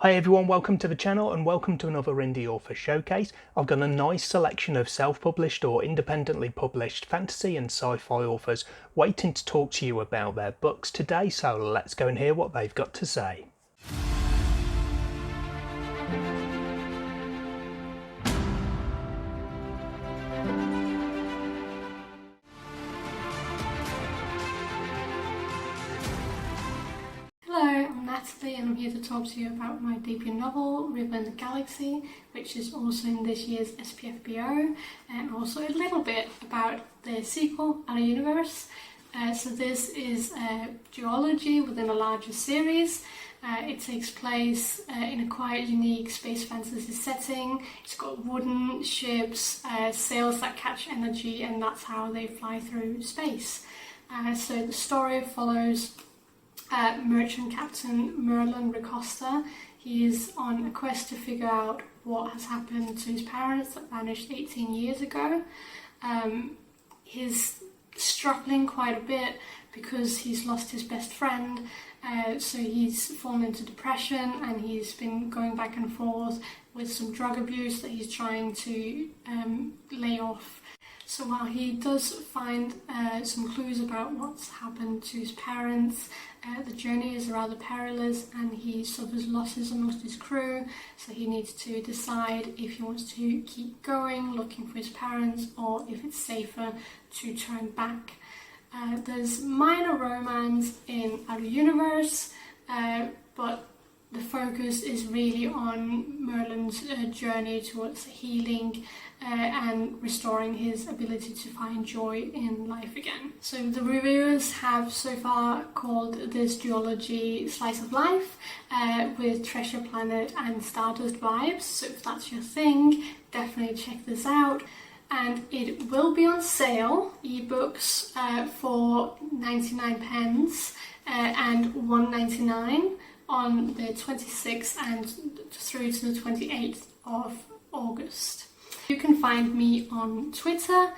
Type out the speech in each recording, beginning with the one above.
Hi everyone, welcome to the channel and welcome to another Indie Author Showcase. I've got a nice selection of self-published or independently published fantasy and sci-fi authors waiting to talk to you about their books today, so let's go and hear what they've got to say. I'm Natalie and I'm here to talk to you about my debut novel, River in the Galaxy, which is also in this year's SPFBO, and also a little bit about the sequel, Our Universe. So this is a duology within a larger series. It takes place in a quite unique space fantasy setting. It's got wooden ships, sails that catch energy, and that's how they fly through space. So the story follows merchant captain Merlin Ricosta. He is on a quest to figure out what has happened to his parents that vanished 18 years ago. He's struggling quite a bit because he's lost his best friend, so he's fallen into depression and he's been going back and forth with some drug abuse that he's trying to lay off. So while he does find some clues about what's happened to his parents, the journey is rather perilous and he suffers losses amongst his crew, so he needs to decide if he wants to keep going, looking for his parents, or if it's safer to turn back. There's minor romance in Our Universe, but the focus is really on Merlin's journey towards healing and restoring his ability to find joy in life again. So the reviewers have so far called this duology Slice of Life with Treasure Planet and Stardust vibes. So if that's your thing, definitely check this out. And it will be on sale, ebooks for 99 pence and £1.99 on the 26th and through to the 28th of August. You can find me on Twitter,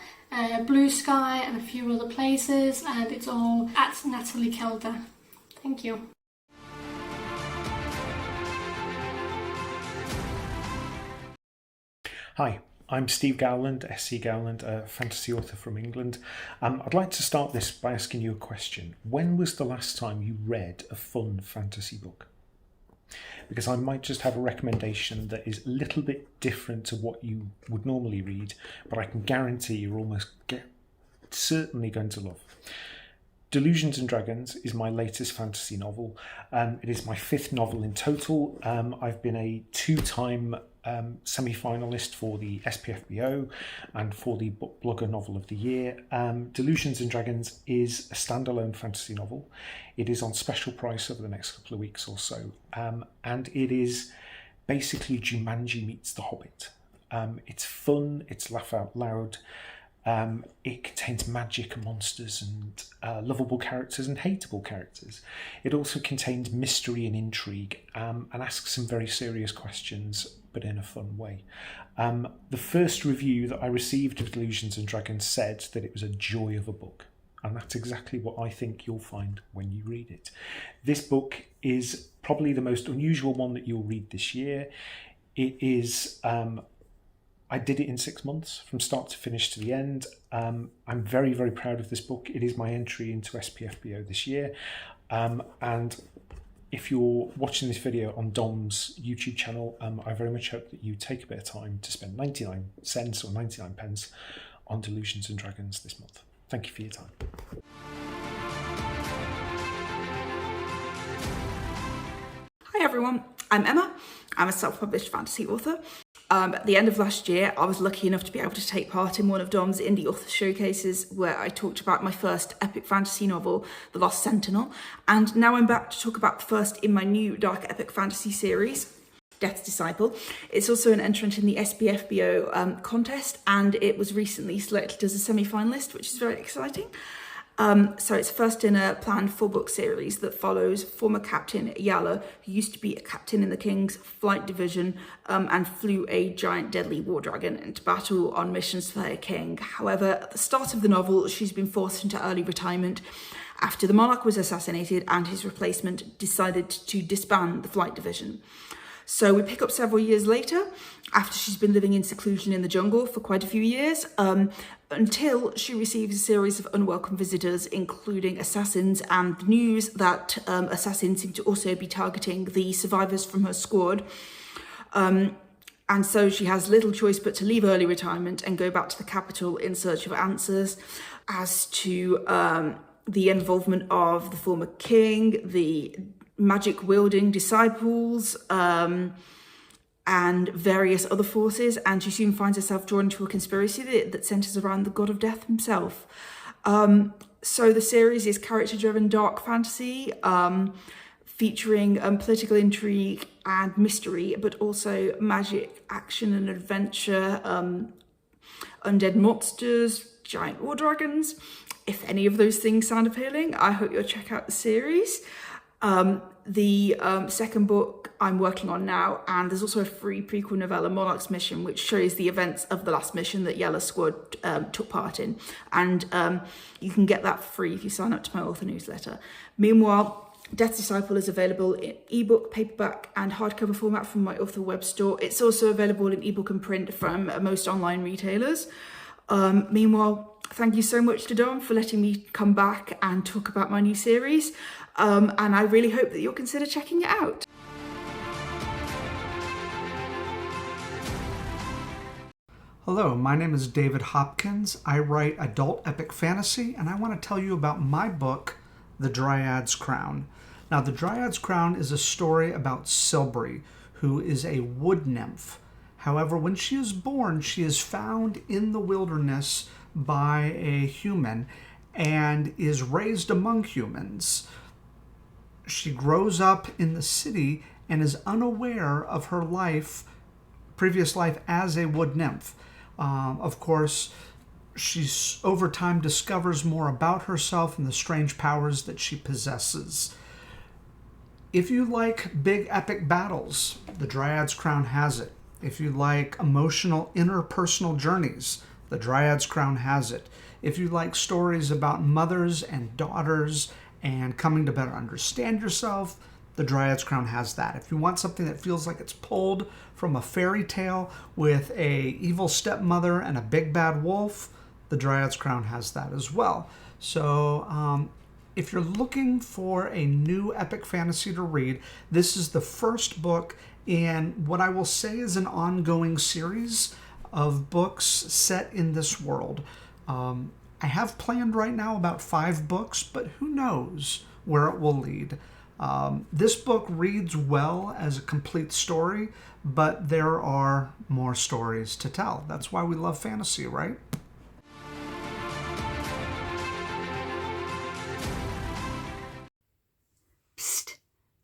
Blue Sky and a few other places, and it's all at Natalie Kelda. Thank you. Hi, I'm Steve Gowland, SC Gowland, a fantasy author from England. I'd like to start this by asking you a question. When was the last time you read a fun fantasy book? Because I might just have a recommendation that is a little bit different to what you would normally read, but I can guarantee you're certainly going to love. Delusions and Dragons is my latest fantasy novel. It is my 5th novel in total. I've been a 2-time semi-finalist for the SPFBO and for the Book Blogger Novel of the Year. Delusions and Dragons is a standalone fantasy novel. It is on special price over the next couple of weeks or so, and it is basically Jumanji meets The Hobbit. It's fun, it's laugh out loud. It contains magic and monsters and lovable characters and hateable characters. It also contains mystery and intrigue and asks some very serious questions, but in a fun way. The first review that I received of Delusions and Dragons said that it was a joy of a book, and that's exactly what I think you'll find when you read it. This book is probably the most unusual one that you'll read this year. It is I did it in 6 months from start to finish to the end. I'm very, very proud of this book. It is my entry into SPFBO this year. And if you're watching this video on Dom's YouTube channel, I very much hope that you take a bit of time to spend 99 cents or 99 pence on Delusions and Dragons this month. Thank you for your time. Hi everyone, I'm Emma. I'm a self-published fantasy author. At the end of last year, I was lucky enough to be able to take part in one of Dom's indie author showcases where I talked about my first epic fantasy novel, The Lost Sentinel, and now I'm back to talk about the first in my new dark epic fantasy series, Death's Disciple. It's also an entrant in the SPFBO contest, and it was recently selected as a semi-finalist, which is very exciting. So it's first in a planned 4-book series that follows former Captain Yala, who used to be a captain in the King's Flight Division and flew a giant deadly war dragon into battle on missions for her king. However, at the start of the novel, she's been forced into early retirement after the monarch was assassinated and his replacement decided to disband the Flight Division. So we pick up several years later, after she's been living in seclusion in the jungle for quite a few years, until she receives a series of unwelcome visitors, including assassins, and the news that assassins seem to also be targeting the survivors from her squad. And so she has little choice but to leave early retirement and go back to the capital in search of answers as to the involvement of the former king, the magic-wielding disciples, and various other forces. And she soon finds herself drawn into a conspiracy that centres around the god of death himself. So the series is character-driven dark fantasy, featuring political intrigue and mystery, but also magic, action and adventure, undead monsters, giant war dragons. If any of those things sound appealing, I hope you'll check out the series. The second book I'm working on now, and there's also a free prequel novella, Monarch's Mission, which shows the events of the last mission that Yella's squad took part in. And you can get that for free if you sign up to my author newsletter. Meanwhile, Death Disciple is available in ebook, paperback and hardcover format from my author web store. It's also available in ebook and print from most online retailers. Meanwhile, thank you so much to Dom for letting me come back and talk about my new series. And I really hope that you'll consider checking it out. Hello, my name is David Hopkins. I write adult epic fantasy, and I want to tell you about my book, The Dryad's Crown. Now, The Dryad's Crown is a story about Silbury, who is a wood nymph. However, when she is born, she is found in the wilderness by a human and is raised among humans. She grows up in the city and is unaware of her previous life as a wood nymph. Of course, she over time discovers more about herself and the strange powers that she possesses. If you like big epic battles, The Dryad's Crown has it. If you like emotional interpersonal journeys, The Dryad's Crown has it. If you like stories about mothers and daughters and coming to better understand yourself, The Dryad's Crown has that. If you want something that feels like it's pulled from a fairy tale with a evil stepmother and a big bad wolf, The Dryad's Crown has that as well. So if you're looking for a new epic fantasy to read, this is the first book in what I will say is an ongoing series of books set in this world. I have planned right now about 5 books, but who knows where it will lead. This book reads well as a complete story, but there are more stories to tell. That's why we love fantasy, right? Psst.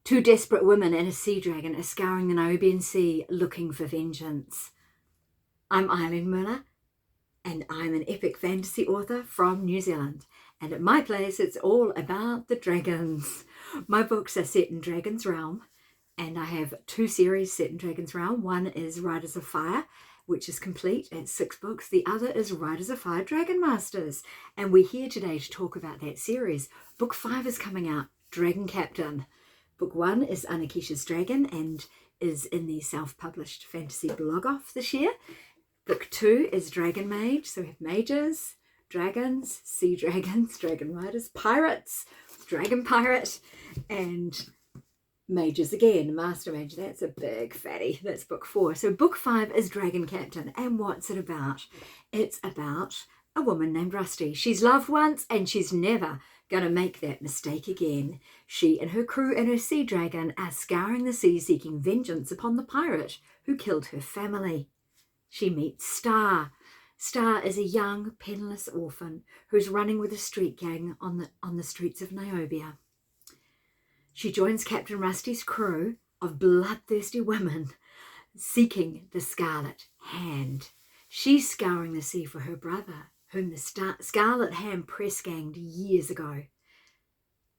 2 desperate women and a sea dragon are scouring the Niobean Sea looking for vengeance. I'm Eileen Mueller, and I'm an epic fantasy author from New Zealand. And at my place, it's all about the dragons. My books are set in Dragon's Realm, and I have 2 series set in Dragon's Realm. One is Riders of Fire, which is complete at 6 books. The other is Riders of Fire Dragon Masters, and we're here today to talk about that series. Book 5 is coming out, Dragon Captain. Book 1 is Anakisha's Dragon and is in the self-published fantasy blog off this year. Book 2 is Dragon Mage, so we have mages, dragons, sea dragons, dragon riders, pirates, dragon pirate, and mages again, master mage. That's a big fatty. That's book 4. So book 5 is Dragon Captain. And what's it about? It's about a woman named Rusty. She's loved once and she's never going to make that mistake again. She and her crew and her sea dragon are scouring the sea seeking vengeance upon the pirate who killed her family. She meets Star. Star is a young, penniless orphan who's running with a street gang on the streets of Niobia. She joins Captain Rusty's crew of bloodthirsty women seeking the Scarlet Hand. She's scouring the sea for her brother, whom the Scarlet Hand press-ganged years ago,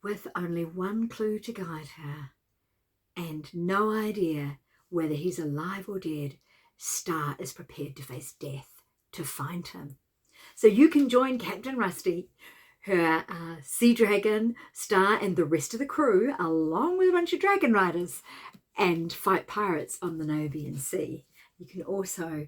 with only one clue to guide her, and no idea whether he's alive or dead. Star is prepared to face death to find him. So you can join Captain Rusty, her sea dragon, Star, and the rest of the crew, along with a bunch of dragon riders, and fight pirates on the Nobian Sea. You can also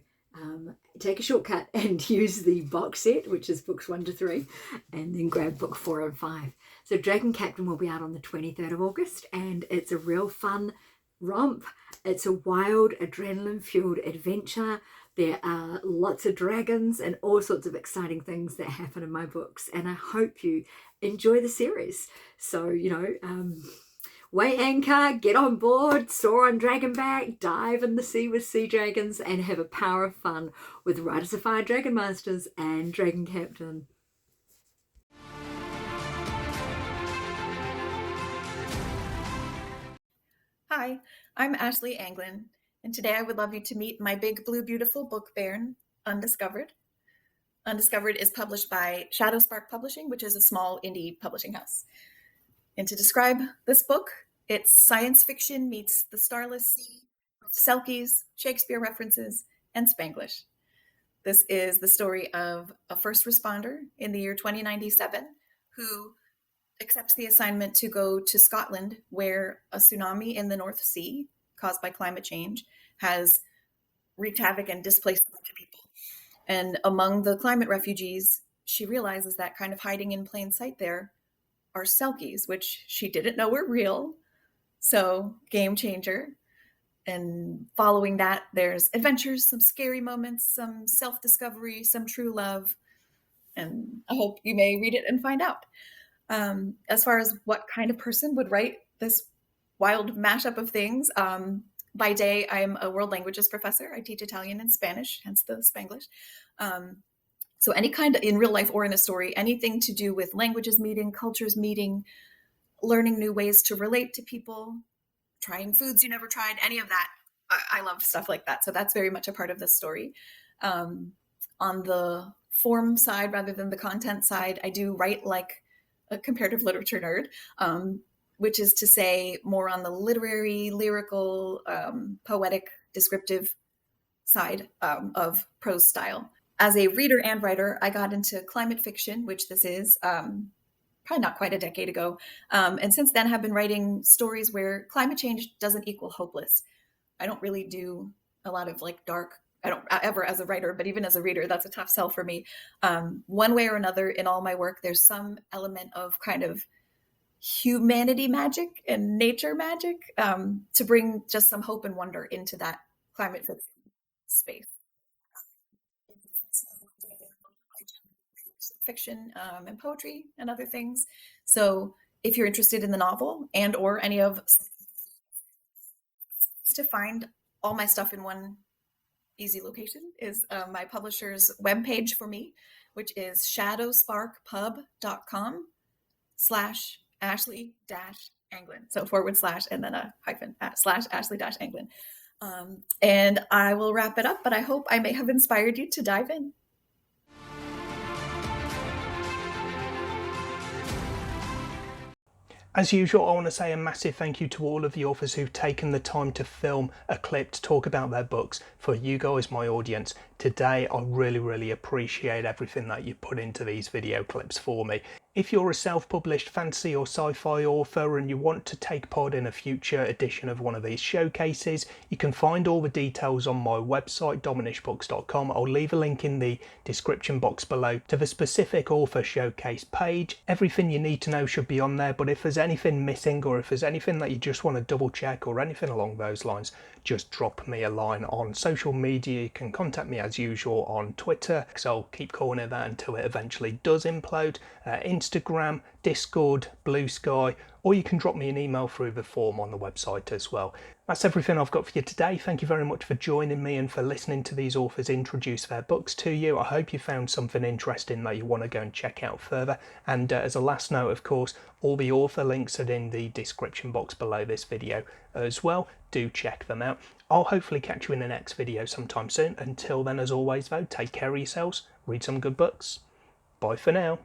take a shortcut and use the box set, which is books 1 to 3, and then grab book 4 and 5. So Dragon Captain will be out on the 23rd of August, and it's a real fun romp. It's a wild, adrenaline-fueled adventure. There are lots of dragons and all sorts of exciting things that happen in my books, and I hope you enjoy the series. So, weigh anchor, get on board, soar on dragonback, dive in the sea with sea dragons, and have a power of fun with Riders of Fire Dragon Masters and Dragon Captain. Hi, I'm Ashley Anglin, and today I would love you to meet my big blue beautiful book bairn, Undiscovered. Undiscovered is published by Shadow Spark Publishing, which is a small indie publishing house. And to describe this book, it's science fiction meets the starless sea, with Selkies, Shakespeare references, and Spanglish. This is the story of a first responder in the year 2097 who accepts the assignment to go to Scotland, where a tsunami in the North Sea caused by climate change has wreaked havoc and displaced a bunch of people. And among the climate refugees, she realizes that kind of hiding in plain sight there are Selkies, which she didn't know were real. So, game changer. And following that, there's adventures, some scary moments, some self-discovery, some true love. And I hope you may read it and find out. As far as what kind of person would write this wild mashup of things, by day, I'm a world languages professor. I teach Italian and Spanish, hence the Spanglish. So any kind of, in real life or in a story, anything to do with languages meeting, cultures meeting, learning new ways to relate to people, trying foods you never tried, any of that. I love stuff like that. So that's very much a part of this story. On the form side, rather than the content side, I do write like a comparative literature nerd, which is to say more on the literary, lyrical, poetic, descriptive side of prose style. As a reader and writer, I got into climate fiction, which this is probably not quite a decade ago. And since then have been writing stories where climate change doesn't equal hopeless. I don't really do a lot of like dark, I don't ever as a writer, but even as a reader, that's a tough sell for me. One way or another in all my work, there's some element of kind of humanity magic and nature magic to bring just some hope and wonder into that climate fiction space. Fiction and poetry and other things. So if you're interested in the novel and or any of to find all my stuff in one easy location is my publisher's webpage for me, which is shadowsparkpub.com/Ashley-Anglin. So / and then a hyphen / Ashley-Anglin. And I will wrap it up, but I hope I may have inspired you to dive in. As usual, I want to say a massive thank you to all of the authors who've taken the time to film a clip to talk about their books for you guys, my audience. Today, I really appreciate everything that you put into these video clips for me. If you're a self-published fantasy or sci-fi author and you want to take part in a future edition of one of these showcases, you can find all the details on my website, dominishbooks.com. I'll leave a link in the description box below to the specific author showcase page. Everything you need to know should be on there, but if there's anything missing or if there's anything that you just want to double check or anything along those lines, just drop me a line on social media. You can contact me as usual on Twitter, because I'll keep calling it that until it eventually does implode, Instagram, Discord, Blue Sky, or you can drop me an email through the form on the website as well. That's everything I've got for you today. Thank you very much for joining me and for listening to these authors introduce their books to you. I hope you found something interesting that you want to go and check out further. And as a last note, of course, all the author links are in the description box below this video as well. Do check them out. I'll hopefully catch you in the next video sometime soon. Until then, as always though, take care of yourselves, read some good books. Bye for now.